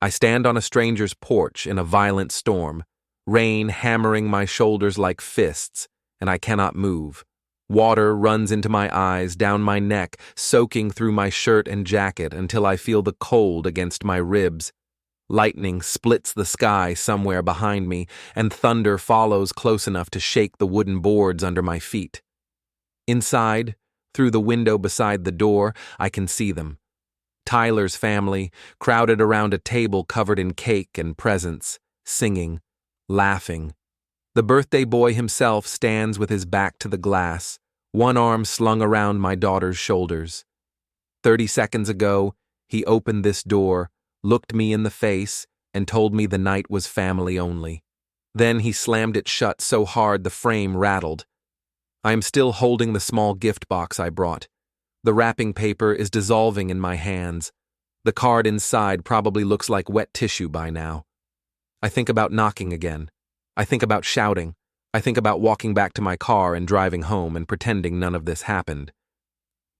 I stand on a stranger's porch in a violent storm, rain hammering my shoulders like fists, and I cannot move. Water runs into my eyes, down my neck, soaking through my shirt and jacket until I feel the cold against my ribs. Lightning splits the sky somewhere behind me, and thunder follows close enough to shake the wooden boards under my feet. Inside, through the window beside the door, I can see them. Tyler's family, crowded around a table covered in cake and presents, singing, laughing. The birthday boy himself stands with his back to the glass, one arm slung around my daughter's shoulders. 30 seconds ago, he opened this door, looked me in the face, and told me the night was family only. Then he slammed it shut so hard the frame rattled. I am still holding the small gift box I brought. The wrapping paper is dissolving in my hands. The card inside probably looks like wet tissue by now. I think about knocking again. I think about shouting. I think about walking back to my car and driving home and pretending none of this happened.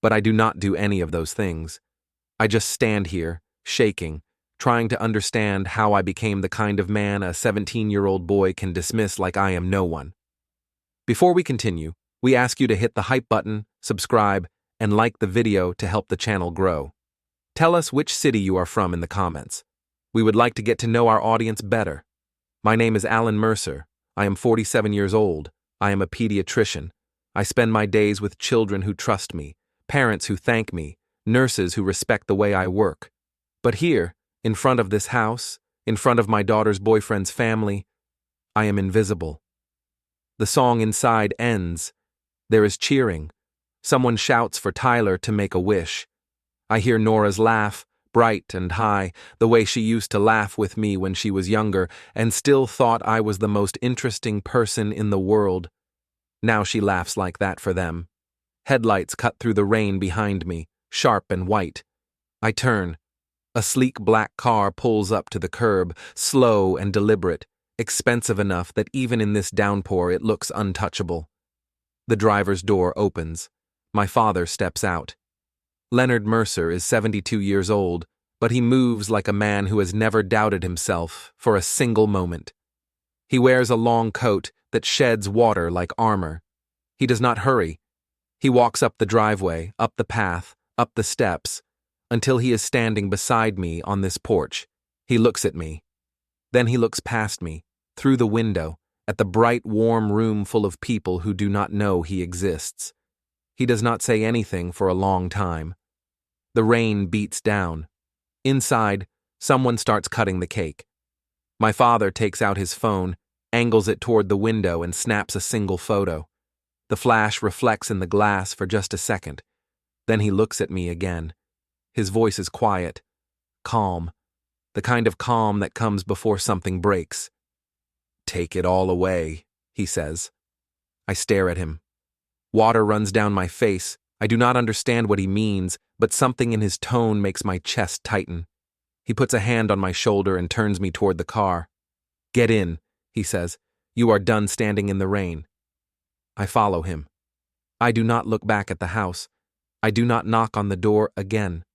But I do not do any of those things. I just stand here, shaking, trying to understand how I became the kind of man a 17-year-old boy can dismiss like I am no one. Before we continue, we ask you to hit the hype button, subscribe, and like the video to help the channel grow. Tell us which city you are from in the comments. We would like to get to know our audience better. My name is Alan Mercer. I am 47 years old. I am a pediatrician. I spend my days with children who trust me, parents who thank me, nurses who respect the way I work. But here, in front of this house, in front of my daughter's boyfriend's family, I am invisible. The song inside ends. There is cheering. Someone shouts for Tyler to make a wish. I hear Nora's laugh, bright and high, the way she used to laugh with me when she was younger and still thought I was the most interesting person in the world. Now she laughs like that for them. Headlights cut through the rain behind me, sharp and white. I turn. A sleek black car pulls up to the curb, slow and deliberate, expensive enough that even in this downpour it looks untouchable. The driver's door opens. My father steps out. Leonard Mercer is 72 years old, but he moves like a man who has never doubted himself for a single moment. He wears a long coat that sheds water like armor. He does not hurry. He walks up the driveway, up the path, up the steps, until he is standing beside me on this porch. He looks at me. Then he looks past me, through the window, at the bright, warm room full of people who do not know he exists. He does not say anything for a long time. The rain beats down. Inside, someone starts cutting the cake. My father takes out his phone, angles it toward the window, and snaps a single photo. The flash reflects in the glass for just a second. Then he looks at me again. His voice is quiet, calm, the kind of calm that comes before something breaks. "Take it all away," he says. I stare at him. Water runs down my face. I do not understand what he means, but something in his tone makes my chest tighten. He puts a hand on my shoulder and turns me toward the car. "Get in," he says. "You are done standing in the rain." I follow him. I do not look back at the house. I do not knock on the door again.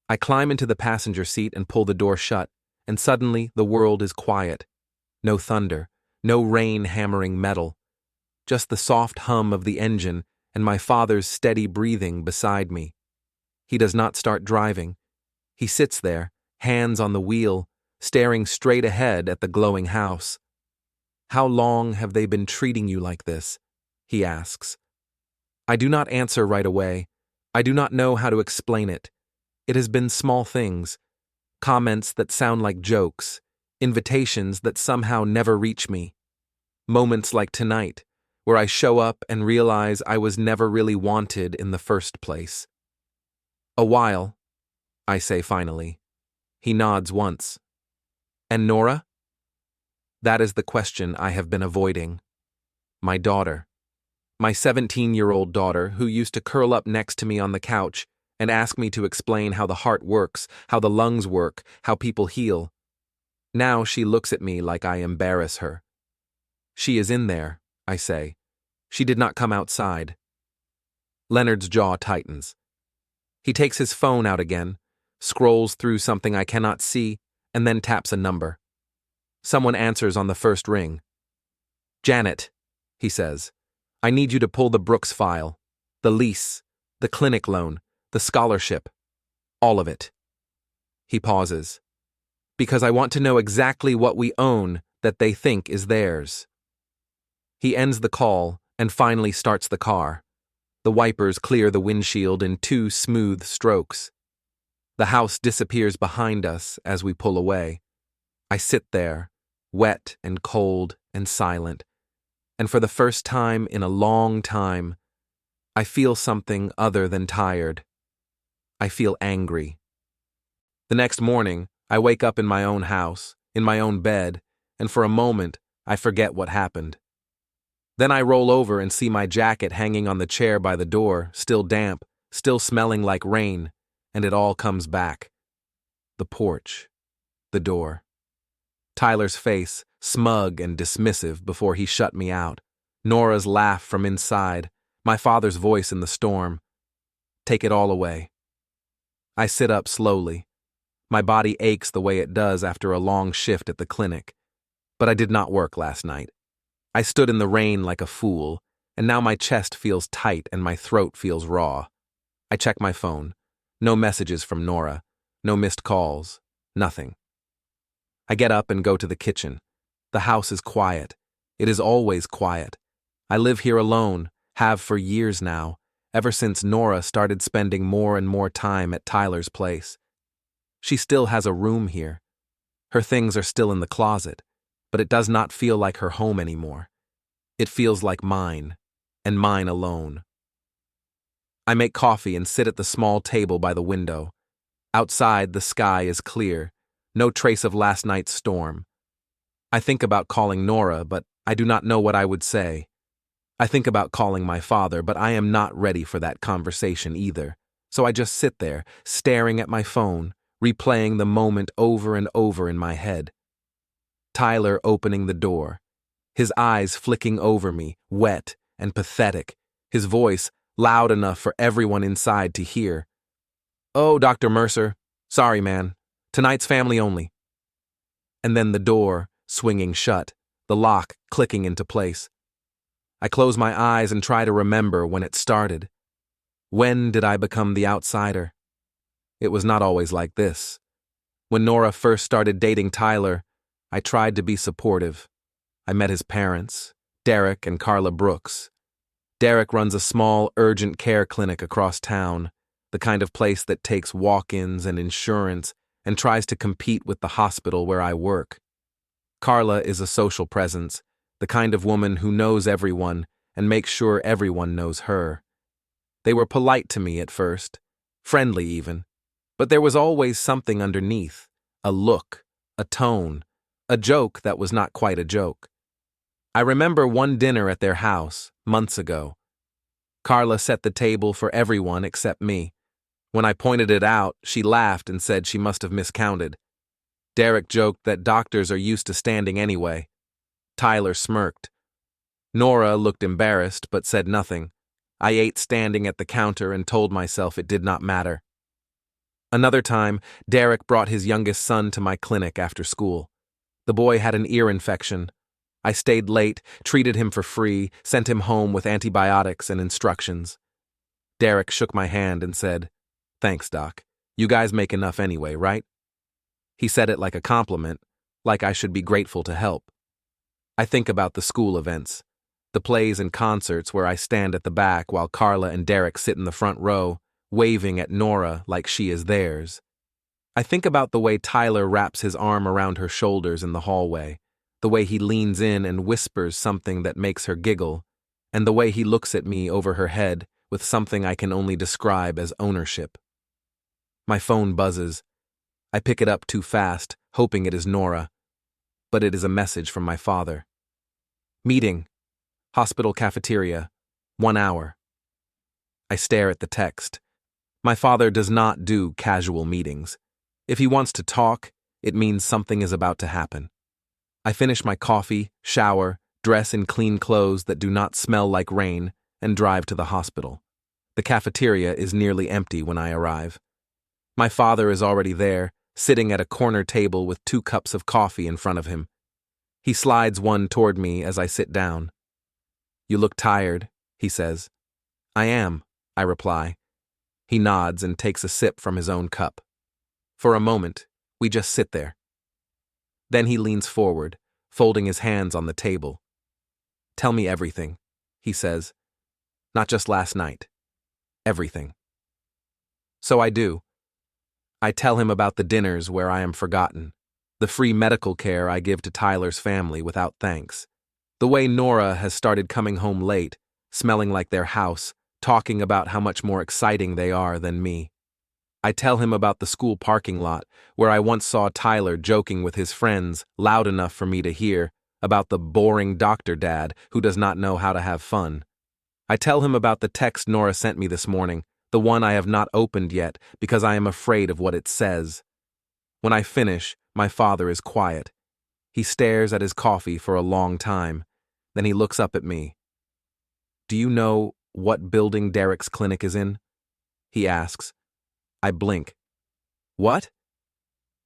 I climb into the passenger seat and pull the door shut, and suddenly the world is quiet. No thunder, no rain hammering metal. Just the soft hum of the engine and my father's steady breathing beside me. He does not start driving. He sits there, hands on the wheel, staring straight ahead at the glowing house. "How long have they been treating you like this?" he asks. I do not answer right away. I do not know how to explain it. It has been small things, comments that sound like jokes, invitations that somehow never reach me. Moments like tonight, where I show up and realize I was never really wanted in the first place. "A while," I say finally. He nods once. "And Nora?" That is the question I have been avoiding. My daughter. My 17-year-old daughter, who used to curl up next to me on the couch and ask me to explain how the heart works, how the lungs work, how people heal. Now she looks at me like I embarrass her. "She is in there," I say. "She did not come outside." Leonard's jaw tightens. He takes his phone out again, scrolls through something I cannot see, and then taps a number. Someone answers on the first ring. "Janet," he says, "I need you to pull the Brooks file, the lease, the clinic loan, the scholarship, all of it." He pauses. "Because I want to know exactly what we own that they think is theirs." He ends the call and finally starts the car. The wipers clear the windshield in 2 smooth strokes. The house disappears behind us as we pull away. I sit there, wet and cold and silent, and for the first time in a long time, I feel something other than tired. I feel angry. The next morning, I wake up in my own house, in my own bed, and for a moment, I forget what happened. Then I roll over and see my jacket hanging on the chair by the door, still damp, still smelling like rain, and it all comes back. The porch. The door. Tyler's face, smug and dismissive before he shut me out. Nora's laugh from inside. My father's voice in the storm. Take it all away. I sit up slowly. My body aches the way it does after a long shift at the clinic. But I did not work last night. I stood in the rain like a fool, and now my chest feels tight and my throat feels raw. I check my phone. No messages from Nora. No missed calls. Nothing. I get up and go to the kitchen. The house is quiet. It is always quiet. I live here alone, have for years now, ever since Nora started spending more and more time at Tyler's place. She still has a room here. Her things are still in the closet, but it does not feel like her home anymore. It feels like mine, and mine alone. I make coffee and sit at the small table by the window. Outside, the sky is clear, no trace of last night's storm. I think about calling Nora, but I do not know what I would say. I think about calling my father, but I am not ready for that conversation either. So I just sit there, staring at my phone, replaying the moment over and over in my head. Tyler opening the door, his eyes flicking over me, wet and pathetic, his voice loud enough for everyone inside to hear. "Oh, Dr. Mercer, sorry, man. Tonight's family only." And then the door swinging shut, the lock clicking into place. I close my eyes and try to remember when it started. When did I become the outsider? It was not always like this. When Nora first started dating Tyler, I tried to be supportive. I met his parents, Derek and Carla Brooks. Derek runs a small, urgent care clinic across town, the kind of place that takes walk-ins and insurance and tries to compete with the hospital where I work. Carla is a social presence, the kind of woman who knows everyone and makes sure everyone knows her. They were polite to me at first, friendly even, but there was always something underneath, a look, a tone, a joke that was not quite a joke. I remember one dinner at their house, months ago. Carla set the table for everyone except me. When I pointed it out, she laughed and said she must have miscounted. Derek joked that doctors are used to standing anyway. Tyler smirked. Nora looked embarrassed but said nothing. I ate standing at the counter and told myself it did not matter. Another time, Derek brought his youngest son to my clinic after school. The boy had an ear infection. I stayed late, treated him for free, sent him home with antibiotics and instructions. Derek shook my hand and said, "Thanks, Doc. You guys make enough anyway, right?" He said it like a compliment, like I should be grateful to help. I think about the school events, the plays and concerts where I stand at the back while Carla and Derek sit in the front row, waving at Nora like she is theirs. I think about the way Tyler wraps his arm around her shoulders in the hallway, the way he leans in and whispers something that makes her giggle, and the way he looks at me over her head with something I can only describe as ownership. My phone buzzes. I pick it up too fast, hoping it is Nora, but it is a message from my father. Meeting. Hospital cafeteria. 1 hour. I stare at the text. My father does not do casual meetings. If he wants to talk, it means something is about to happen. I finish my coffee, shower, dress in clean clothes that do not smell like rain, and drive to the hospital. The cafeteria is nearly empty when I arrive. My father is already there, sitting at a corner table with 2 cups of coffee in front of him. He slides one toward me as I sit down. "You look tired," he says. "I am," I reply. He nods and takes a sip from his own cup. For a moment, we just sit there. Then he leans forward, folding his hands on the table. "Tell me everything," he says. "Not just last night. Everything." So I do. I tell him about the dinners where I am forgotten, the free medical care I give to Tyler's family without thanks, the way Nora has started coming home late, smelling like their house, talking about how much more exciting they are than me. I tell him about the school parking lot, where I once saw Tyler joking with his friends, loud enough for me to hear, about the boring doctor dad who does not know how to have fun. I tell him about the text Nora sent me this morning, the one I have not opened yet because I am afraid of what it says. When I finish, my father is quiet. He stares at his coffee for a long time. Then he looks up at me. "Do you know what building Derek's clinic is in?" he asks. I blink. "What?"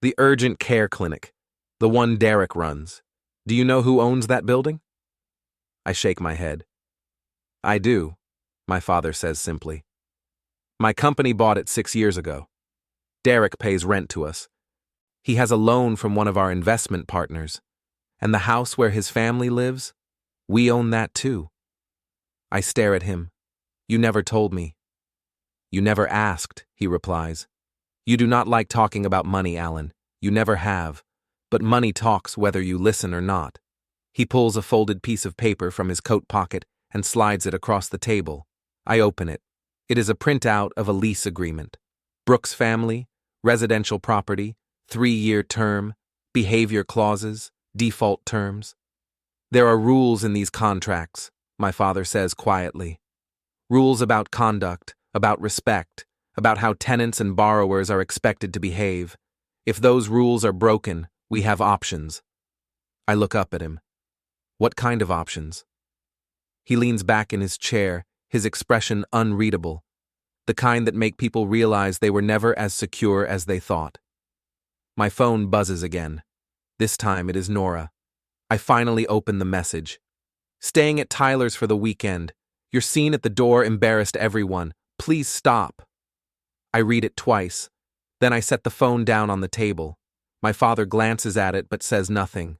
"The urgent care clinic. The one Derek runs. Do you know who owns that building?" I shake my head. "I do," my father says simply. "My company bought it 6 years ago. Derek pays rent to us. He has a loan from one of our investment partners. And the house where his family lives, we own that too." I stare at him. "You never told me." "You never asked," he replies. "You do not like talking about money, Alan. You never have. But money talks whether you listen or not." He pulls a folded piece of paper from his coat pocket and slides it across the table. I open it. It is a printout of a lease agreement. Brooks family, residential property, 3-year term, behavior clauses, default terms. "There are rules in these contracts," my father says quietly. "Rules about conduct, about respect, about how tenants and borrowers are expected to behave. If those rules are broken, we have options." I look up at him. "What kind of options?" He leans back in his chair, his expression unreadable, the kind that make people realize they were never as secure as they thought. My phone buzzes again. This time it is Nora. I finally open the message. "Staying at Tyler's for the weekend. Your scene at the door embarrassed everyone. Please stop." I read it twice. Then I set the phone down on the table. My father glances at it but says nothing.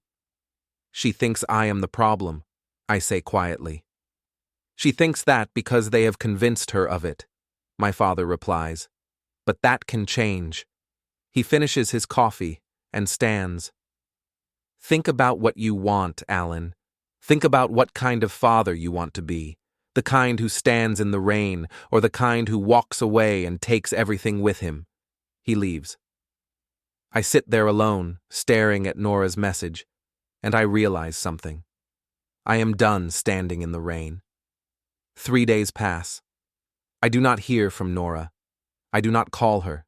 "She thinks I am the problem," I say quietly. "She thinks that because they have convinced her of it," my father replies. "But that can change." He finishes his coffee and stands. "Think about what you want, Alan. Think about what kind of father you want to be. The kind who stands in the rain, or the kind who walks away and takes everything with him." He leaves. I sit there alone, staring at Nora's message, and I realize something. I am done standing in the rain. 3 days pass. I do not hear from Nora. I do not call her.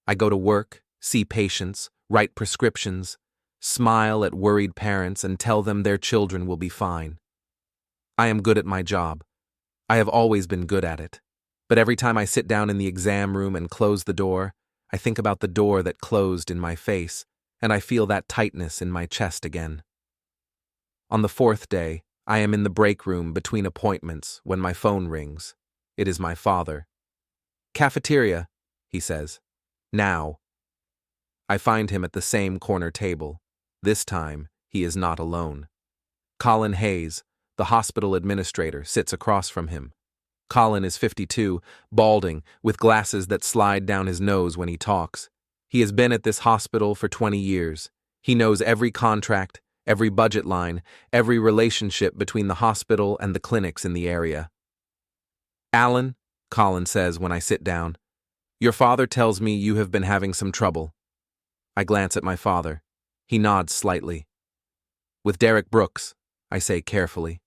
I go to work, see patients, write prescriptions, smile at worried parents and tell them their children will be fine. I am good at my job. I have always been good at it. But every time I sit down in the exam room and close the door, I think about the door that closed in my face, and I feel that tightness in my chest again. On the 4th day, I am in the break room between appointments when my phone rings. It is my father. "Cafeteria," he says. "Now." I find him at the same corner table. This time, he is not alone. Colin Hayes, the hospital administrator, sits across from him. Colin is 52, balding, with glasses that slide down his nose when he talks. He has been at this hospital for 20 years. He knows every contract, every budget line, every relationship between the hospital and the clinics in the area. "Alan," Colin says when I sit down, "your father tells me you have been having some trouble." I glance at my father. He nods slightly. "With Derek Brooks," I say carefully.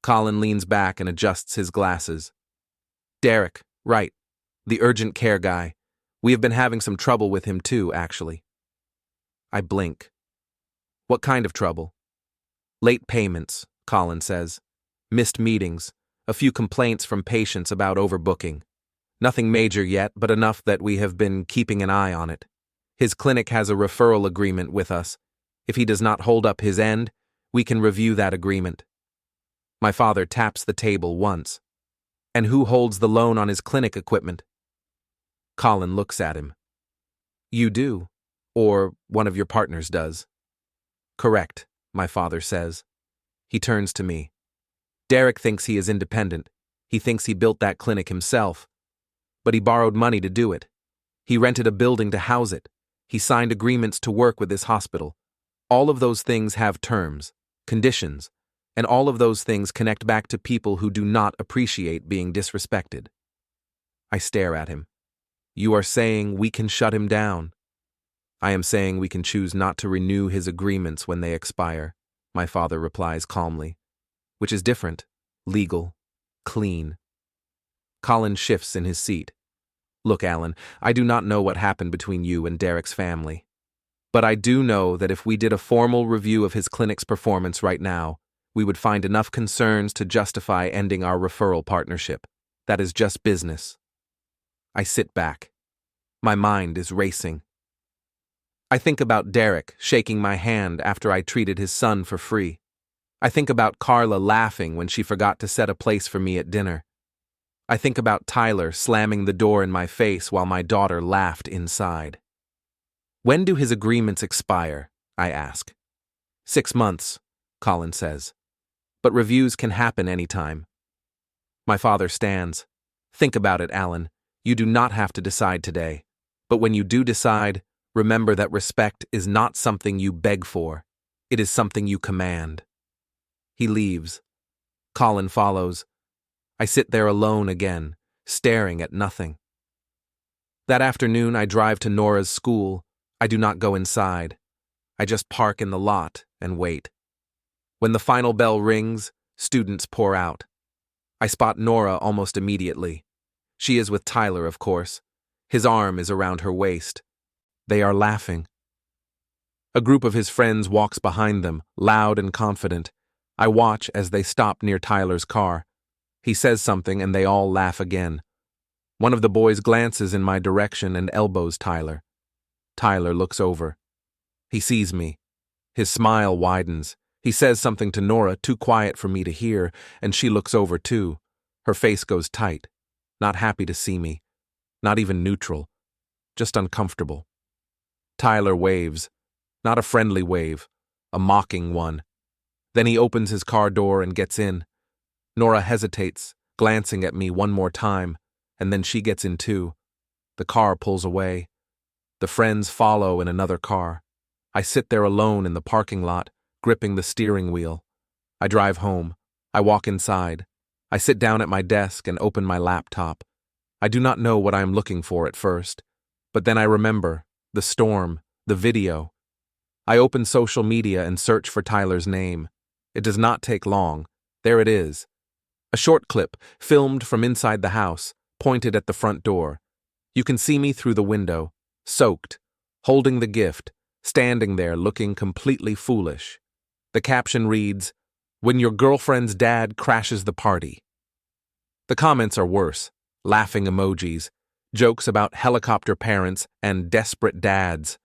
Colin leans back and adjusts his glasses. "Derek, right. The urgent care guy. We have been having some trouble with him too, actually." I blink. "What kind of trouble?" "Late payments," Colin says. "Missed meetings. A few complaints from patients about overbooking. Nothing major yet, but enough that we have been keeping an eye on it. His clinic has a referral agreement with us. If he does not hold up his end, we can review that agreement. My father taps the table once. And who holds the loan on his clinic equipment? Colin looks at him. You do, or one of your partners does. Correct, my father says. He turns to me. Derek thinks he is independent. He thinks he built that clinic himself. But he borrowed money to do it. He rented a building to house it. He signed agreements to work with this hospital. All of those things have terms, conditions, and all of those things connect back to people who do not appreciate being disrespected. I stare at him. You are saying we can shut him down. I am saying we can choose not to renew his agreements when they expire, my father replies calmly, which is different, legal, clean. Colin shifts in his seat. Look, Alan, I do not know what happened between you and Derek's family. But I do know that if we did a formal review of his clinic's performance right now, we would find enough concerns to justify ending our referral partnership. That is just business. I sit back. My mind is racing. I think about Derek shaking my hand after I treated his son for free. I think about Carla laughing when she forgot to set a place for me at dinner. I think about Tyler slamming the door in my face while my daughter laughed inside. When do his agreements expire? I ask. 6 months, Colin says. But reviews can happen anytime. My father stands. Think about it, Alan. You do not have to decide today. But when you do decide, remember that respect is not something you beg for. It is something you command. He leaves. Colin follows. I sit there alone again, staring at nothing. That afternoon, I drive to Nora's school. I do not go inside. I just park in the lot and wait. When the final bell rings, students pour out. I spot Nora almost immediately. She is with Tyler, of course. His arm is around her waist. They are laughing. A group of his friends walks behind them, loud and confident. I watch as they stop near Tyler's car. He says something and they all laugh again. One of the boys glances in my direction and elbows Tyler. Tyler looks over. He sees me. His smile widens. He says something to Nora, too quiet for me to hear, and she looks over too. Her face goes tight. Not happy to see me. Not even neutral. Just uncomfortable. Tyler waves. Not a friendly wave. A mocking one. Then he opens his car door and gets in. Nora hesitates, glancing at me one more time, and then she gets in too. The car pulls away. The friends follow in another car. I sit there alone in the parking lot, gripping the steering wheel. I drive home. I walk inside. I sit down at my desk and open my laptop. I do not know what I am looking for at first, but then I remember the storm, the video. I open social media and search for Tyler's name. It does not take long. There it is. A short clip, filmed from inside the house, pointed at the front door. You can see me through the window, soaked, holding the gift, standing there looking completely foolish. The caption reads, "When your girlfriend's dad crashes the party." The comments are worse. Laughing emojis, jokes about helicopter parents and desperate dads.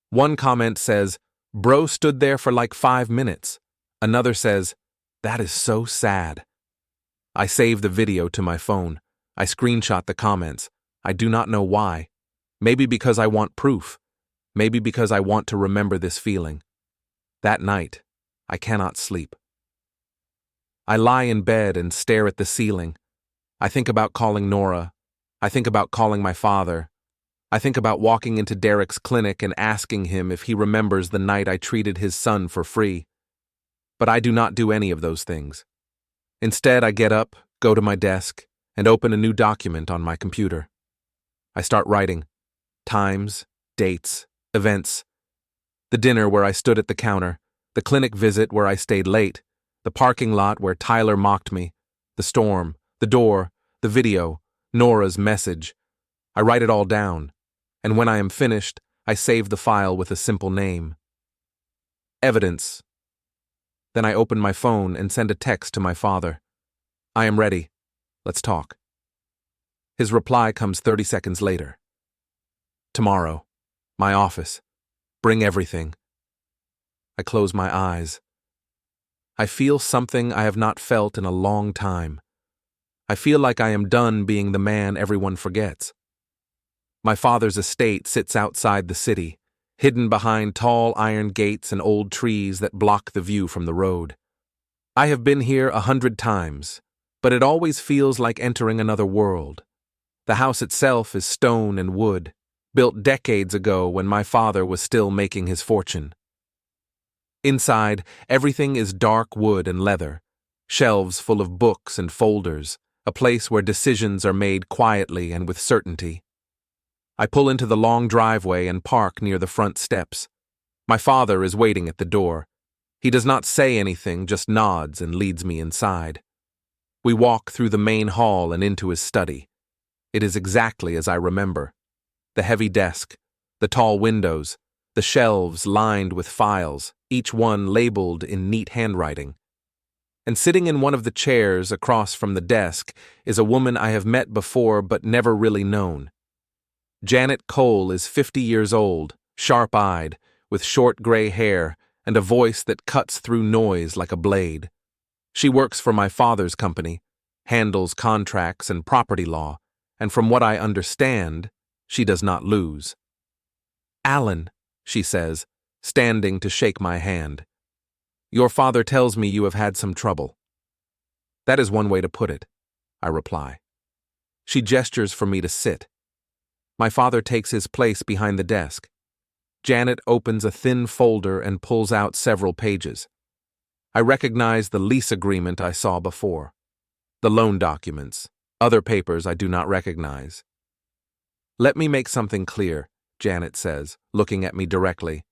One comment says, "Bro stood there for like 5 minutes." Another says, "That is so sad." I save the video to my phone. I screenshot the comments. I do not know why. Maybe because I want proof. Maybe because I want to remember this feeling. That night, I cannot sleep. I lie in bed and stare at the ceiling. I think about calling Nora. I think about calling my father. I think about walking into Derek's clinic and asking him if he remembers the night I treated his son for free. But I do not do any of those things. Instead, I get up, go to my desk, and open a new document on my computer. I start writing. Times, dates, events. The dinner where I stood at the counter, the clinic visit where I stayed late, the parking lot where Tyler mocked me, the storm, the door, the video, Nora's message. I write it all down, and when I am finished, I save the file with a simple name. Evidence. Then I open my phone and send a text to my father. I am ready. Let's talk. His reply comes 30 seconds later. Tomorrow. My office. Bring everything. I close my eyes. I feel something I have not felt in a long time. I feel like I am done being the man everyone forgets. My father's estate sits outside the city, hidden behind tall iron gates and old trees that block the view from the road. I have been here 100 times, but it always feels like entering another world. The house itself is stone and wood, built decades ago when my father was still making his fortune. Inside, everything is dark wood and leather, shelves full of books and folders, a place where decisions are made quietly and with certainty. I pull into the long driveway and park near the front steps. My father is waiting at the door. He does not say anything, just nods and leads me inside. We walk through the main hall and into his study. It is exactly as I remember. The heavy desk, the tall windows, the shelves lined with files, each one labeled in neat handwriting. And sitting in one of the chairs across from the desk is a woman I have met before but never really known. Janet Cole is 50 years old, sharp-eyed, with short gray hair and a voice that cuts through noise like a blade. She works for my father's company, handles contracts and property law, and from what I understand, she does not lose. "Alan," she says, standing to shake my hand. "Your father tells me you have had some trouble." "That is one way to put it," I reply. She gestures for me to sit. My father takes his place behind the desk. Janet opens a thin folder and pulls out several pages. I recognize the lease agreement I saw before. The loan documents. Other papers I do not recognize. "Let me make something clear," Janet says, looking at me directly.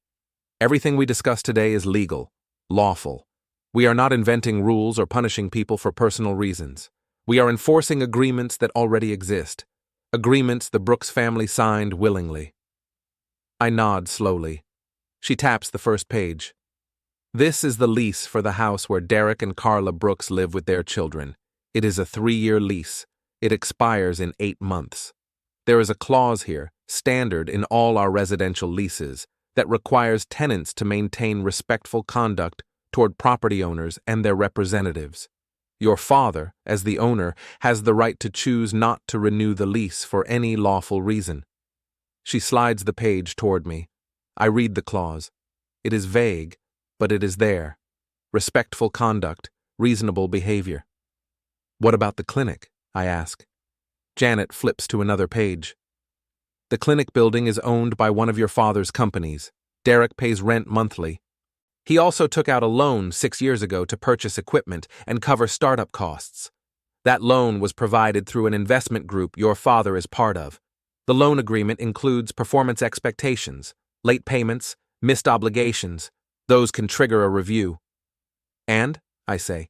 "Everything we discuss today is legal, lawful. We are not inventing rules or punishing people for personal reasons. We are enforcing agreements that already exist. Agreements the Brooks family signed willingly." I nod slowly. She taps the first page. "This is the lease for the house where Derek and Carla Brooks live with their children. It is a 3-year lease. It expires in 8 months. There is a clause here, standard in all our residential leases, that requires tenants to maintain respectful conduct toward property owners and their representatives. Your father, as the owner, has the right to choose not to renew the lease for any lawful reason." She slides the page toward me. I read the clause. It is vague, but it is there. Respectful conduct, reasonable behavior. "What about the clinic?" I ask. Janet flips to another page. "The clinic building is owned by one of your father's companies. Derek pays rent monthly. He also took out a loan 6 years ago to purchase equipment and cover startup costs. That loan was provided through an investment group your father is part of. The loan agreement includes performance expectations, late payments, missed obligations. Those can trigger a review." "And?" I say.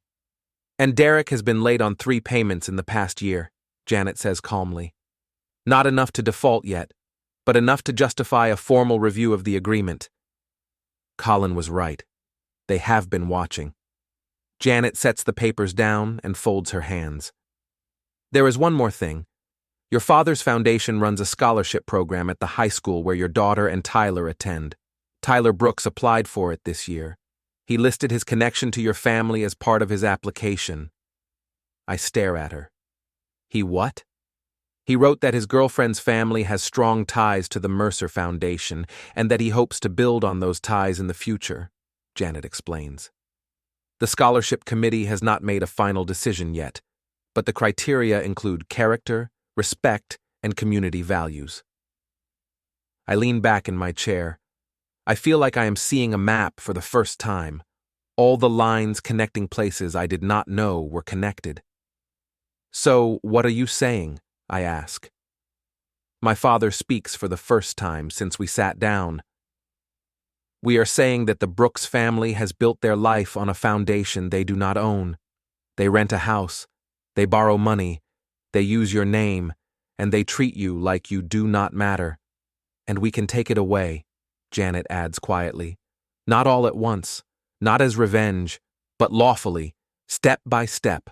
"And Derek has been late on 3 payments in the past year," Janet says calmly. "Not enough to default yet, but enough to justify a formal review of the agreement." Colin was right. They have been watching. Janet sets the papers down and folds her hands. "There is one more thing. Your father's foundation runs a scholarship program at the high school where your daughter and Tyler attend. Tyler Brooks applied for it this year. He listed his connection to your family as part of his application." I stare at her. "He what?" "He wrote that his girlfriend's family has strong ties to the Mercer Foundation and that he hopes to build on those ties in the future," Janet explains. "The scholarship committee has not made a final decision yet, but the criteria include character, respect, and community values." I lean back in my chair. I feel like I am seeing a map for the first time. All the lines connecting places I did not know were connected. "So, what are you saying?" I ask. My father speaks for the first time since we sat down. "We are saying that the Brooks family has built their life on a foundation they do not own. They rent a house, they borrow money, they use your name, and they treat you like you do not matter. And we can take it away," Janet adds quietly. "Not all at once, not as revenge, but lawfully, step by step,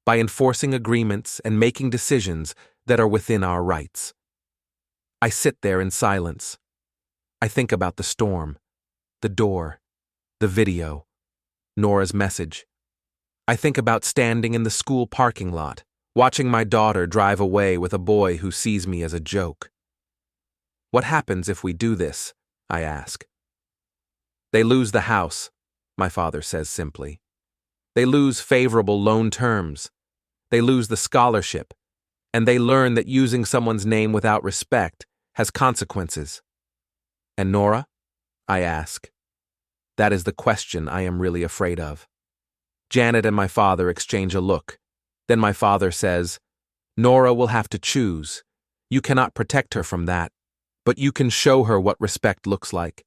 by enforcing agreements and making decisions that are within our rights." I sit there in silence. I think about the storm, the door, the video, Nora's message. I think about standing in the school parking lot, watching my daughter drive away with a boy who sees me as a joke. What happens if we do this? I ask. They lose the house, my father says simply. They lose favorable loan terms. They lose the scholarship. And they learn that using someone's name without respect has consequences. And Nora? I ask. That is the question I am really afraid of. Janet and my father exchange a look. Then my father says, Nora will have to choose. You cannot protect her from that, but you can show her what respect looks like,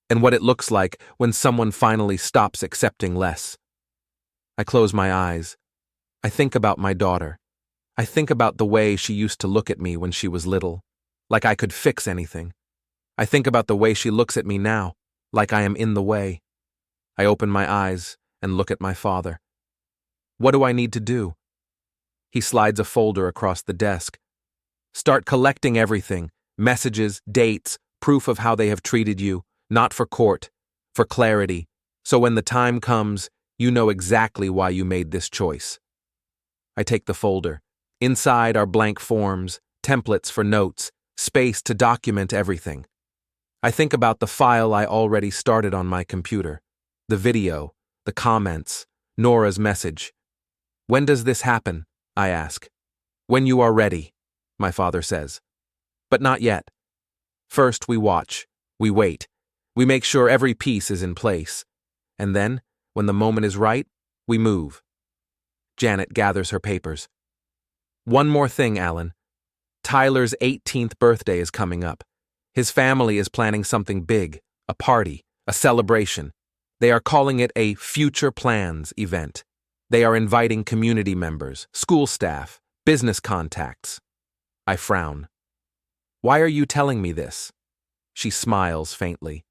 and what it looks like when someone finally stops accepting less. I close my eyes. I think about my daughter. I think about the way she used to look at me when she was little, like I could fix anything. I think about the way she looks at me now, like I am in the way. I open my eyes and look at my father. What do I need to do? He slides a folder across the desk. Start collecting everything, messages, dates, proof of how they have treated you, not for court, for clarity, so when the time comes, you know exactly why you made this choice. I take the folder. Inside are blank forms, templates for notes, space to document everything. I think about the file I already started on my computer, the video, the comments, Nora's message. When does this happen? I ask. When you are ready, my father says. But not yet. First we watch, we wait, we make sure every piece is in place. And then, when the moment is right, we move. Janet gathers her papers. One more thing, Alan. Tyler's 18th birthday is coming up. His family is planning something big, a party, a celebration. They are calling it a Future Plans event. They are inviting community members, school staff, business contacts. I frown. Why are you telling me this? She smiles faintly.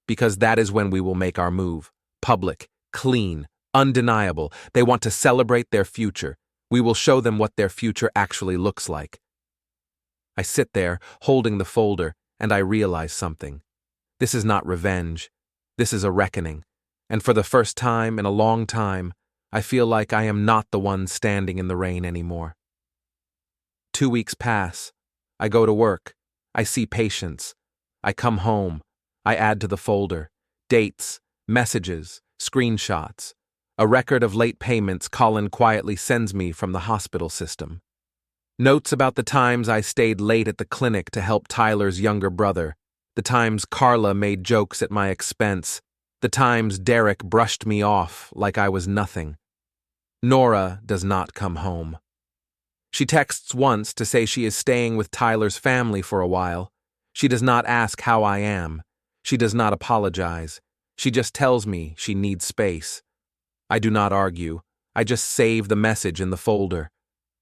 Because that is when we will make our move. Public, clean, undeniable. They want to celebrate their future. We will show them what their future actually looks like. I sit there, holding the folder, and I realize something. This is not revenge. This is a reckoning. And for the first time in a long time, I feel like I am not the one standing in the rain anymore. 2 weeks pass. I go to work. I see patients. I come home. I add to the folder. Dates, messages, screenshots. A record of late payments Colin quietly sends me from the hospital system. Notes about the times I stayed late at the clinic to help Tyler's younger brother, the times Carla made jokes at my expense, the times Derek brushed me off like I was nothing. Nora does not come home. She texts once to say she is staying with Tyler's family for a while. She does not ask how I am. She does not apologize. She just tells me she needs space. I do not argue. I just save the message in the folder.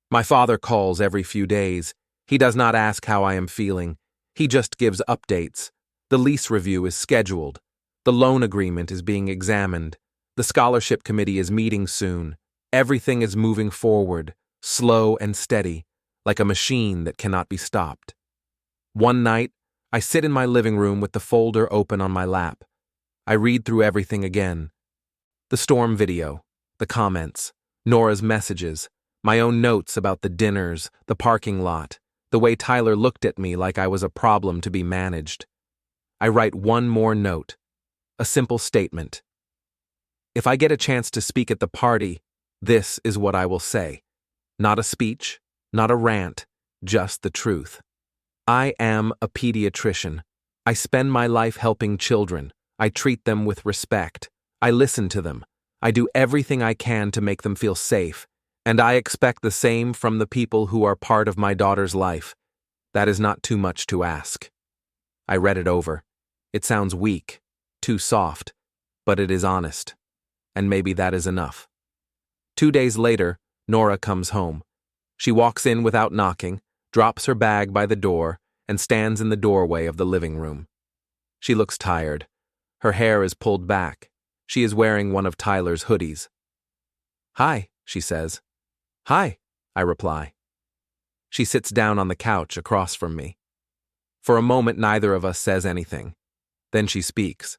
My father calls every few days. He does not ask how I am feeling. He just gives updates. The lease review is scheduled. The loan agreement is being examined. The scholarship committee is meeting soon. Everything is moving forward, slow and steady, like a machine that cannot be stopped. One night, I sit in my living room with the folder open on my lap. I read through everything again. The storm video, the comments, Nora's messages, my own notes about the dinners, the parking lot, the way Tyler looked at me like I was a problem to be managed. I write one more note, a simple statement. If I get a chance to speak at the party, this is what I will say. Not a speech, not a rant, just the truth. I am a pediatrician. I spend my life helping children. I treat them with respect. I listen to them. I do everything I can to make them feel safe. And I expect the same from the people who are part of my daughter's life. That is not too much to ask. I read it over. It sounds weak, too soft, but it is honest. And maybe that is enough. 2 days later, Nora comes home. She walks in without knocking, drops her bag by the door, and stands in the doorway of the living room. She looks tired. Her hair is pulled back. She is wearing one of Tyler's hoodies. "Hi," she says. "Hi," I reply. She sits down on the couch across from me. For a moment, neither of us says anything. Then she speaks.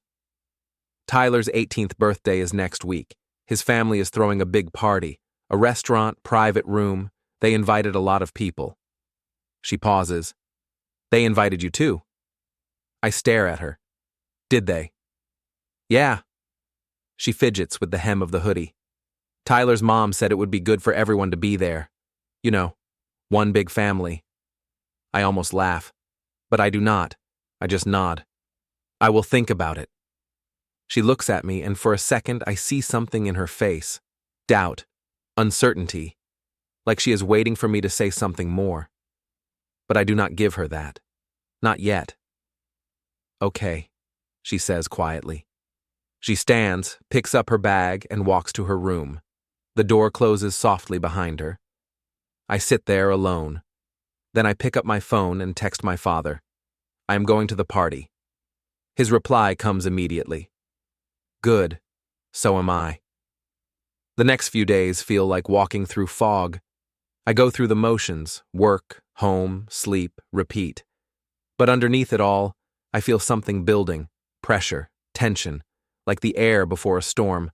Tyler's 18th birthday is next week. His family is throwing a big party. A restaurant, private room. They invited a lot of people. She pauses. They invited you too. I stare at her. Did they? Yeah. She fidgets with the hem of the hoodie. Tyler's mom said it would be good for everyone to be there. You know, one big family. I almost laugh. But I do not. I just nod. I will think about it. She looks at me, and for a second I see something in her face. Doubt. Uncertainty. Like she is waiting for me to say something more. But I do not give her that. Not yet. Okay, she says quietly. She stands, picks up her bag, and walks to her room. The door closes softly behind her. I sit there alone. Then I pick up my phone and text my father. I am going to the party. His reply comes immediately. Good. So am I. The next few days feel like walking through fog. I go through the motions, work, home, sleep, repeat. But underneath it all, I feel something building, pressure, tension, like the air before a storm.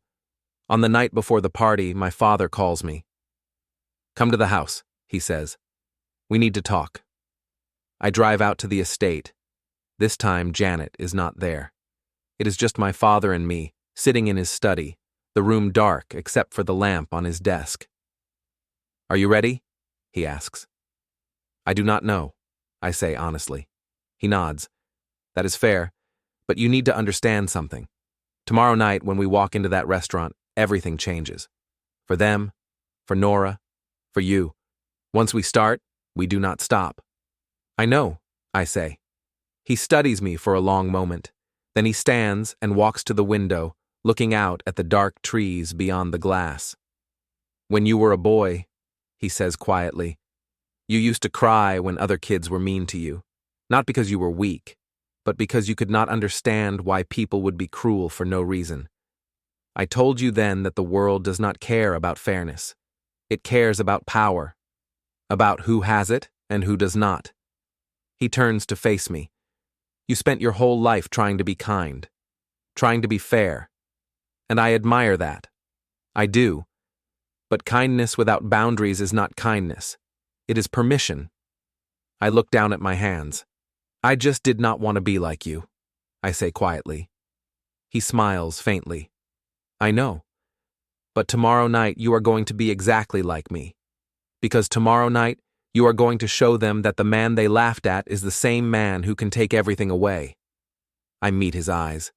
On the night before the party, my father calls me. Come to the house, he says. We need to talk. I drive out to the estate. This time, Janet is not there. It is just my father and me, sitting in his study, the room dark except for the lamp on his desk. Are you ready? He asks. I do not know, I say honestly. He nods. That is fair, but you need to understand something. Tomorrow night, when we walk into that restaurant, everything changes. For them, for Nora, for you. Once we start, we do not stop. I know, I say. He studies me for a long moment. Then he stands and walks to the window, looking out at the dark trees beyond the glass. When you were a boy, he says quietly, you used to cry when other kids were mean to you. Not because you were weak, but because you could not understand why people would be cruel for no reason. I told you then that the world does not care about fairness. It cares about power, about who has it and who does not. He turns to face me. You spent your whole life trying to be kind, trying to be fair, and I admire that. I do. But kindness without boundaries is not kindness. It is permission. I look down at my hands. I just did not want to be like you, I say quietly. He smiles faintly. I know. But tomorrow night you are going to be exactly like me. Because tomorrow night you are going to show them that the man they laughed at is the same man who can take everything away. I meet his eyes.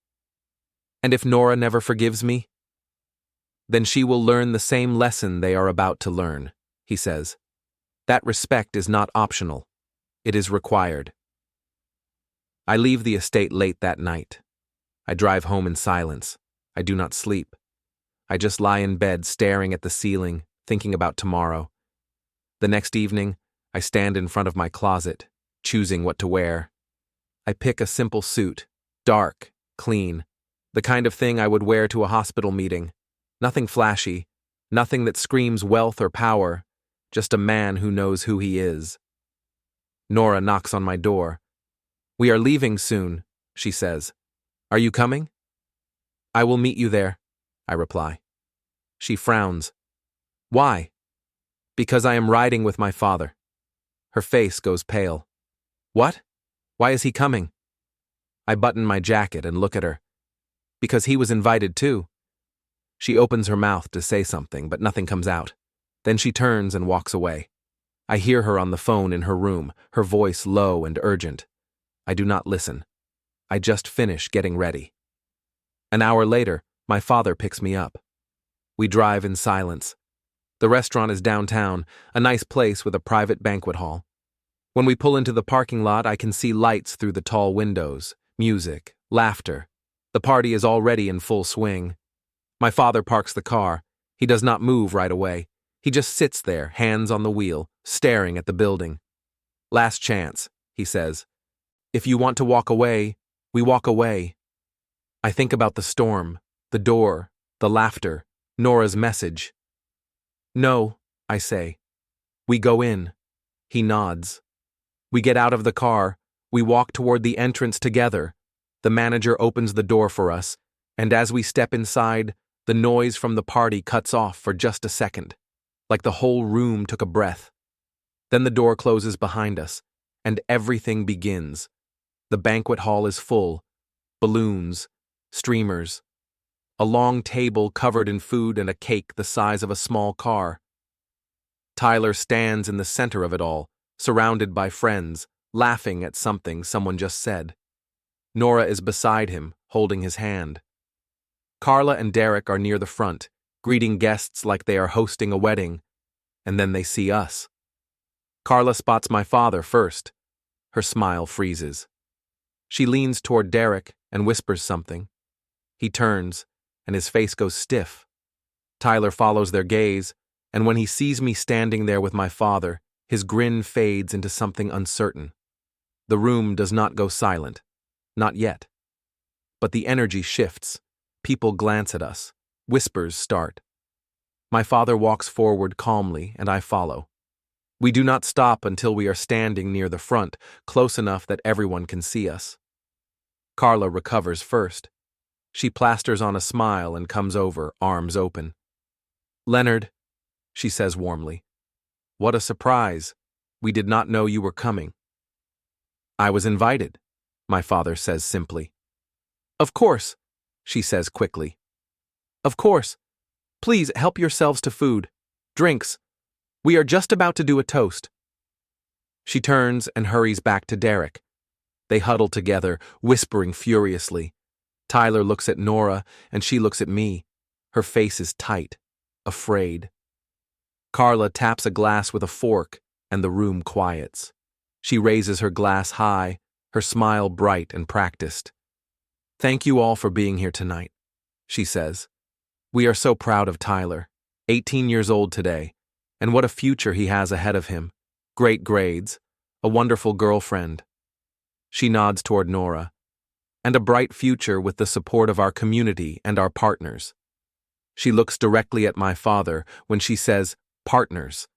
And if Nora never forgives me? Then she will learn the same lesson they are about to learn, he says. That respect is not optional. It is required. I leave the estate late that night. I drive home in silence. I do not sleep. I just lie in bed staring at the ceiling, thinking about tomorrow. The next evening, I stand in front of my closet, choosing what to wear. I pick a simple suit, dark, clean, the kind of thing I would wear to a hospital meeting. Nothing flashy, nothing that screams wealth or power, just a man who knows who he is. Nora knocks on my door. We are leaving soon, she says. Are you coming? I will meet you there, I reply. She frowns. Why? Because I am riding with my father. Her face goes pale. What? Why is he coming? I button my jacket and look at her. Because he was invited too. She opens her mouth to say something, but nothing comes out. Then she turns and walks away. I hear her on the phone in her room, her voice low and urgent. I do not listen. I just finish getting ready. An hour later, my father picks me up. We drive in silence. The restaurant is downtown, a nice place with a private banquet hall. When we pull into the parking lot, I can see lights through the tall windows, music, laughter. The party is already in full swing. My father parks the car. He does not move right away. He just sits there, hands on the wheel, staring at the building. Last chance, he says. If you want to walk away, we walk away. I think about the storm, the door, the laughter, Nora's message. No, I say. We go in. He nods. We get out of the car. We walk toward the entrance together. The manager opens the door for us, and as we step inside, the noise from the party cuts off for just a second, like the whole room took a breath. Then the door closes behind us, and everything begins. The banquet hall is full. Balloons, streamers, a long table covered in food and a cake the size of a small car. Tyler stands in the center of it all, surrounded by friends, laughing at something someone just said. Nora is beside him, holding his hand. Carla and Derek are near the front, greeting guests like they are hosting a wedding, and then they see us. Carla spots my father first. Her smile freezes. She leans toward Derek and whispers something. He turns, and his face goes stiff. Tyler follows their gaze, and when he sees me standing there with my father, his grin fades into something uncertain. The room does not go silent. Not yet. But the energy shifts. People glance at us. Whispers start. My father walks forward calmly, and I follow. We do not stop until we are standing near the front, close enough that everyone can see us. Carla recovers first. She plasters on a smile and comes over, arms open. "Leonard," she says warmly. "What a surprise. We did not know you were coming." "I was invited," my father says simply. "Of course," she says quickly. "Of course. Please help yourselves to food. Drinks. We are just about to do a toast." She turns and hurries back to Derek. They huddle together, whispering furiously. Tyler looks at Nora, and she looks at me. Her face is tight, afraid. Carla taps a glass with a fork, and the room quiets. She raises her glass high, her smile bright and practiced. "Thank you all for being here tonight," she says. "We are so proud of Tyler, 18 years old today, and what a future he has ahead of him. Great grades, a wonderful girlfriend." She nods toward Nora. "And a bright future with the support of our community and our partners." She looks directly at my father when she says, "partners,"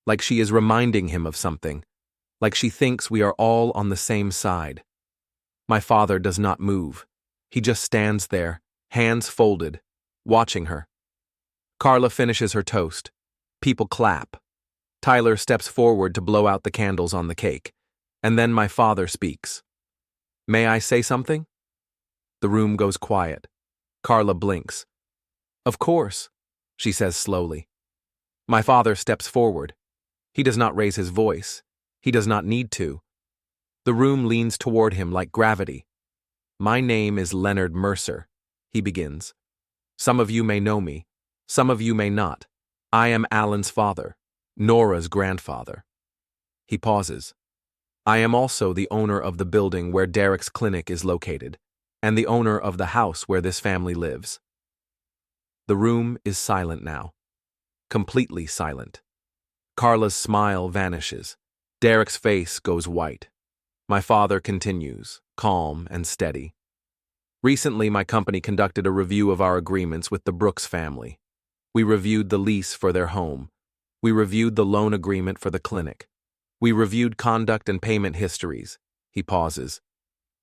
like she is reminding him of something, like she thinks we are all on the same side. My father does not move. He just stands there, hands folded, watching her. Carla finishes her toast. People clap. Tyler steps forward to blow out the candles on the cake, and then my father speaks. "May I say something?" The room goes quiet. Carla blinks. "Of course," she says slowly. My father steps forward. He does not raise his voice. He does not need to. The room leans toward him like gravity. "My name is Leonard Mercer," he begins. "Some of you may know me. Some of you may not. I am Alan's father, Nora's grandfather." He pauses. "I am also the owner of the building where Derek's clinic is located, and the owner of the house where this family lives." The room is silent now. Completely silent. Carla's smile vanishes. Derek's face goes white. My father continues, calm and steady. "Recently, my company conducted a review of our agreements with the Brooks family. We reviewed the lease for their home. We reviewed the loan agreement for the clinic. We reviewed conduct and payment histories." He pauses.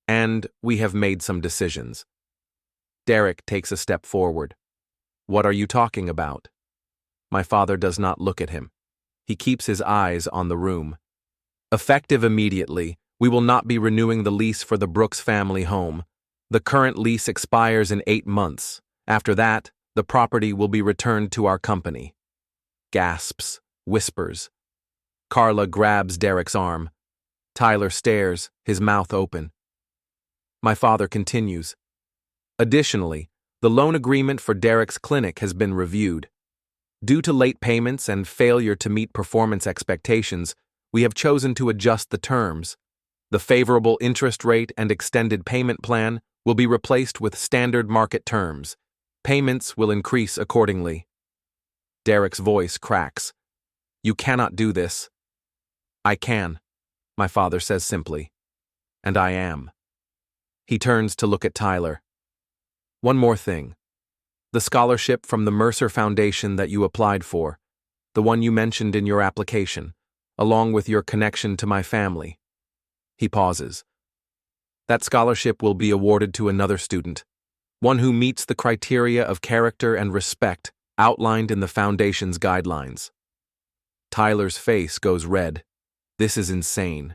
"And we have made some decisions." Derek takes a step forward. "What are you talking about?" My father does not look at him. He keeps his eyes on the room. "Effective immediately, we will not be renewing the lease for the Brooks family home. The current lease expires in 8 months. After that, the property will be returned to our company." Gasps, whispers. Carla grabs Derek's arm. Tyler stares, his mouth open. My father continues. "Additionally, the loan agreement for Derek's clinic has been reviewed. Due to late payments and failure to meet performance expectations, we have chosen to adjust the terms. The favorable interest rate and extended payment plan will be replaced with standard market terms. Payments will increase accordingly." Derek's voice cracks. "You cannot do this." "I can," my father says simply. "And I am." He turns to look at Tyler. "One more thing. The scholarship from the Mercer Foundation that you applied for, the one you mentioned in your application, along with your connection to my family." He pauses. That scholarship will be awarded to another student, one who meets the criteria of character and respect outlined in the Foundation's guidelines. Tyler's face goes red. This is insane.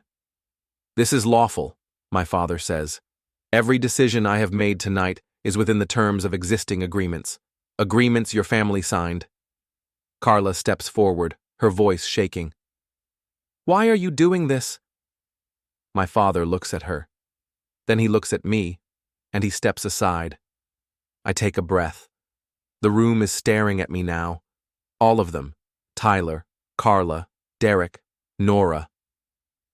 This is lawful, my father says. Every decision I have made tonight is within the terms of existing agreements. Agreements your family signed. Carla steps forward, her voice shaking. Why are you doing this? My father looks at her. Then he looks at me, and he steps aside. I take a breath. The room is staring at me now. All of them. Tyler, Carla, Derek, Nora.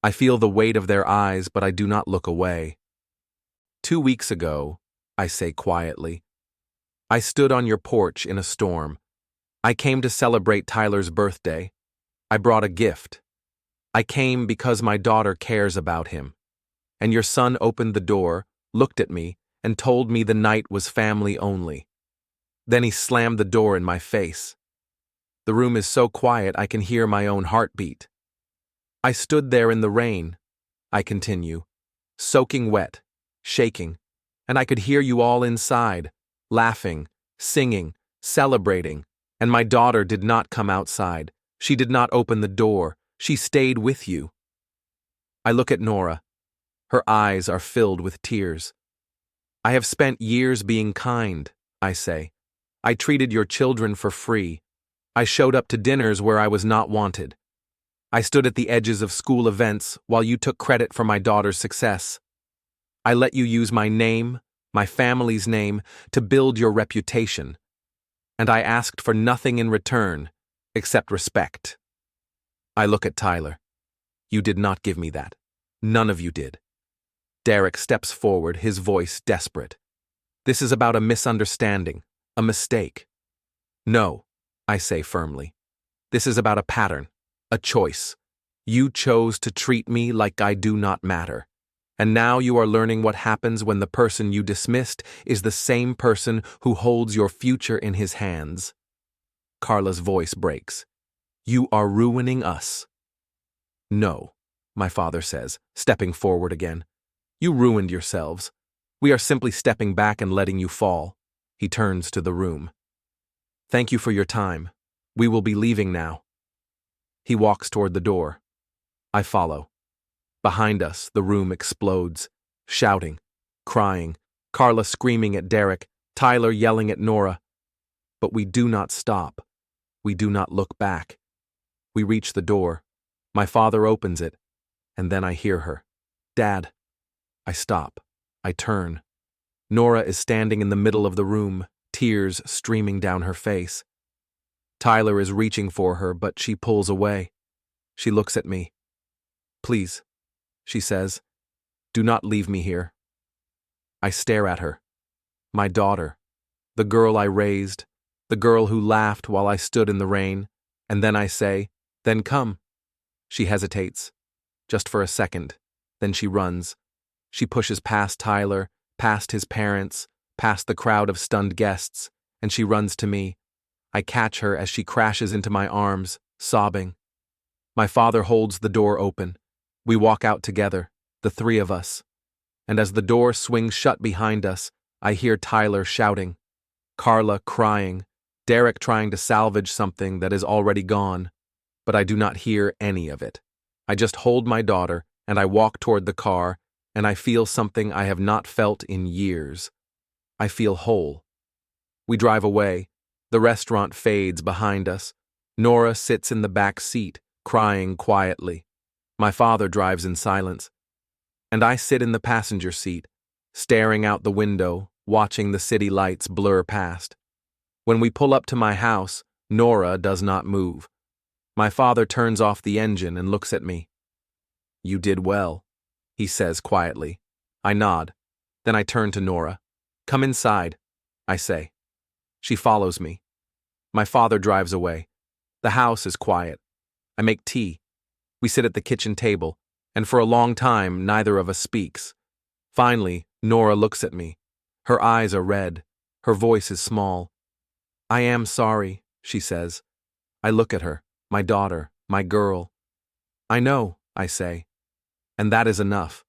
I feel the weight of their eyes, but I do not look away. 2 weeks ago, I say quietly, I stood on your porch in a storm. I came to celebrate Tyler's birthday. I brought a gift. I came because my daughter cares about him. And your son opened the door, looked at me, and told me the night was family only. Then he slammed the door in my face. The room is so quiet I can hear my own heartbeat. I stood there in the rain, I continue, soaking wet, shaking, and I could hear you all inside, laughing, singing, celebrating, and my daughter did not come outside. She did not open the door. She stayed with you. I look at Nora. Her eyes are filled with tears. I have spent years being kind, I say. I treated your children for free. I showed up to dinners where I was not wanted. I stood at the edges of school events while you took credit for my daughter's success. I let you use my name, my family's name, to build your reputation. And I asked for nothing in return, except respect. I look at Tyler. You did not give me that. None of you did. Derek steps forward, his voice desperate. This is about a misunderstanding, a mistake. No, I say firmly. This is about a pattern, a choice. You chose to treat me like I do not matter. And now you are learning what happens when the person you dismissed is the same person who holds your future in his hands. Carla's voice breaks. You are ruining us. No, my father says, stepping forward again. You ruined yourselves. We are simply stepping back and letting you fall. He turns to the room. Thank you for your time. We will be leaving now. He walks toward the door. I follow. Behind us, the room explodes, shouting, crying, Carla screaming at Derek, Tyler yelling at Nora. But we do not stop. We do not look back. We reach the door. My father opens it, and then I hear her. Dad. I stop. I turn. Nora is standing in the middle of the room, tears streaming down her face. Tyler is reaching for her, but she pulls away. She looks at me. Please, she says, do not leave me here. I stare at her. My daughter, the girl I raised, the girl who laughed while I stood in the rain, and then I say, then come. She hesitates, just for a second, then she runs. She pushes past Tyler, past his parents, past the crowd of stunned guests, and she runs to me. I catch her as she crashes into my arms, sobbing. My father holds the door open. We walk out together, the three of us. And as the door swings shut behind us, I hear Tyler shouting, Carla crying, Derek trying to salvage something that is already gone. But I do not hear any of it. I just hold my daughter, and I walk toward the car, and I feel something I have not felt in years. I feel whole. We drive away. The restaurant fades behind us. Nora sits in the back seat, crying quietly. My father drives in silence. And I sit in the passenger seat, staring out the window, watching the city lights blur past. When we pull up to my house, Nora does not move. My father turns off the engine and looks at me. You did well, he says quietly. I nod. Then I turn to Nora. Come inside, I say. She follows me. My father drives away. The house is quiet. I make tea. We sit at the kitchen table, and for a long time neither of us speaks. Finally, Nora looks at me. Her eyes are red. Her voice is small. I am sorry, she says. I look at her, my daughter, my girl. I know, I say. And that is enough.